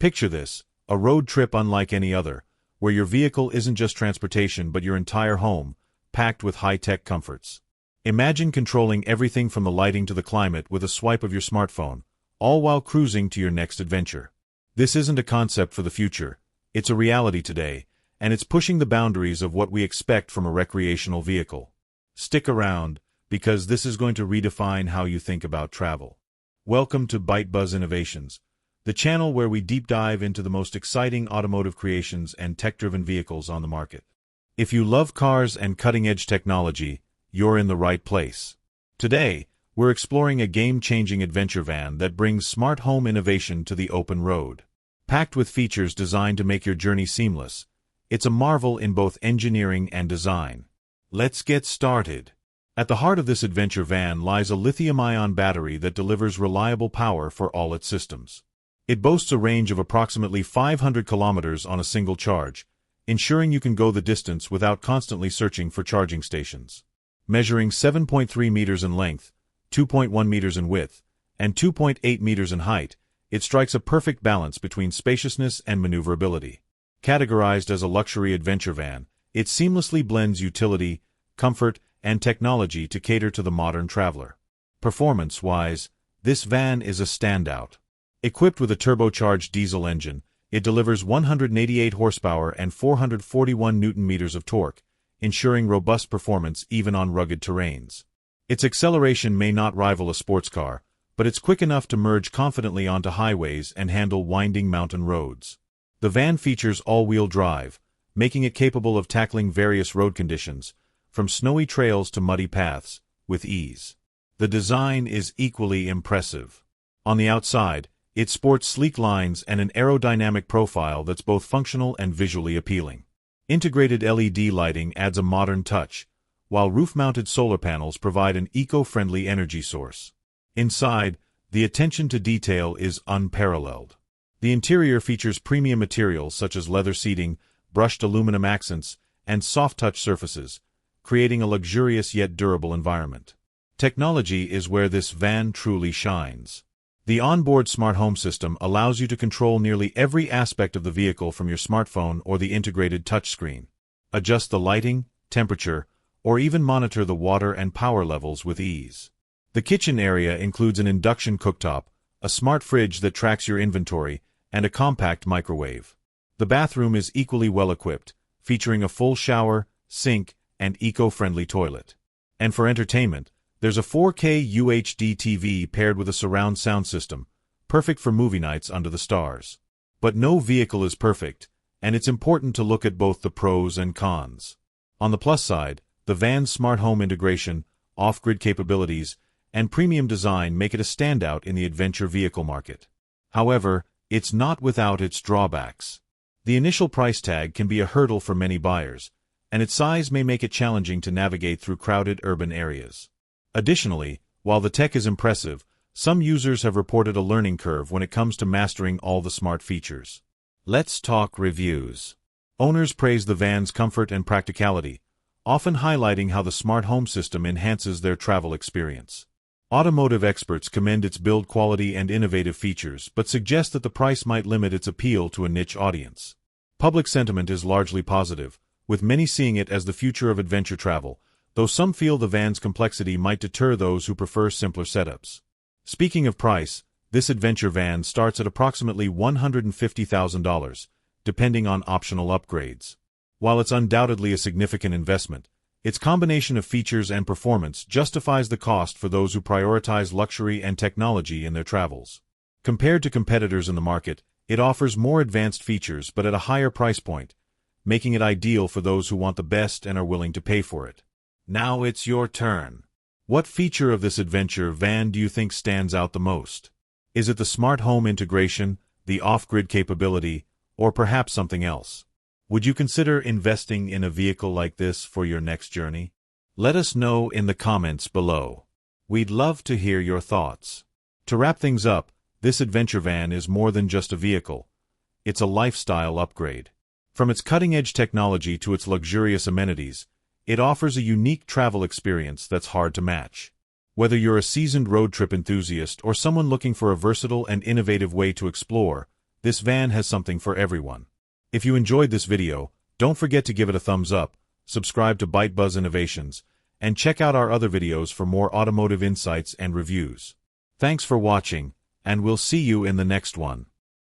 Picture this, a road trip unlike any other, where your vehicle isn't just transportation but your entire home, packed with high-tech comforts. Imagine controlling everything from the lighting to the climate with a swipe of your smartphone, all while cruising to your next adventure. This isn't a concept for the future, it's a reality today, and it's pushing the boundaries of what we expect from a recreational vehicle. Stick around, because this is going to redefine how you think about travel. Welcome to ByteBuzz Innovations, the channel where we deep dive into the most exciting automotive creations and tech-driven vehicles on the market. If you love cars and cutting-edge technology, you're in the right place. Today, we're exploring a game-changing adventure van that brings smart home innovation to the open road. Packed with features designed to make your journey seamless, it's a marvel in both engineering and design. Let's get started. At the heart of this adventure van lies a lithium-ion battery that delivers reliable power for all its systems. It boasts a range of approximately 500 kilometers on a single charge, ensuring you can go the distance without constantly searching for charging stations. Measuring 7.3 meters in length, 2.1 meters in width, and 2.8 meters in height, it strikes a perfect balance between spaciousness and maneuverability. Categorized as a luxury adventure van, it seamlessly blends utility, comfort, and technology to cater to the modern traveler. Performance-wise, this van is a standout. Equipped with a turbocharged diesel engine, it delivers 188 horsepower and 441 newton-meters of torque, ensuring robust performance even on rugged terrains. Its acceleration may not rival a sports car, but it's quick enough to merge confidently onto highways and handle winding mountain roads. The van features all-wheel drive, making it capable of tackling various road conditions, from snowy trails to muddy paths, with ease. The design is equally impressive. On the outside, it sports sleek lines and an aerodynamic profile that's both functional and visually appealing. Integrated LED lighting adds a modern touch, while roof-mounted solar panels provide an eco-friendly energy source. Inside, the attention to detail is unparalleled. The interior features premium materials such as leather seating, brushed aluminum accents, and soft-touch surfaces, creating a luxurious yet durable environment. Technology is where this van truly shines. The onboard smart home system allows you to control nearly every aspect of the vehicle from your smartphone or the integrated touchscreen. Adjust the lighting, temperature, or even monitor the water and power levels with ease. The kitchen area includes an induction cooktop, a smart fridge that tracks your inventory, and a compact microwave. The bathroom is equally well equipped, featuring a full shower, sink, and eco-friendly toilet. And for entertainment, there's a 4K UHD TV paired with a surround sound system, perfect for movie nights under the stars. But no vehicle is perfect, and it's important to look at both the pros and cons. On the plus side, the van's smart home integration, off-grid capabilities, and premium design make it a standout in the adventure vehicle market. However, it's not without its drawbacks. The initial price tag can be a hurdle for many buyers, and its size may make it challenging to navigate through crowded urban areas. Additionally, while the tech is impressive, some users have reported a learning curve when it comes to mastering all the smart features. Let's talk reviews. Owners praise the van's comfort and practicality, often highlighting how the smart home system enhances their travel experience. Automotive experts commend its build quality and innovative features, but suggest that the price might limit its appeal to a niche audience. Public sentiment is largely positive, with many seeing it as the future of adventure travel, though some feel the van's complexity might deter those who prefer simpler setups. Speaking of price, this adventure van starts at approximately $150,000, depending on optional upgrades. While it's undoubtedly a significant investment, its combination of features and performance justifies the cost for those who prioritize luxury and technology in their travels. Compared to competitors in the market, it offers more advanced features but at a higher price point, making it ideal for those who want the best and are willing to pay for it. Now it's your turn. What feature of this adventure van do you think stands out the most? Is it the smart home integration, the off-grid capability, or perhaps something else? Would you consider investing in a vehicle like this for your next journey? Let us know in the comments below. We'd love to hear your thoughts. To wrap things up, this adventure van is more than just a vehicle. It's a lifestyle upgrade. From its cutting-edge technology to its luxurious amenities, it offers a unique travel experience that's hard to match. Whether you're a seasoned road trip enthusiast or someone looking for a versatile and innovative way to explore, This van has something for everyone. If you enjoyed this video, don't forget to give it a thumbs up, subscribe to ByteBuzz Innovations, and check out our other videos for more automotive insights and reviews. Thanks for watching, and we'll see you in the next one.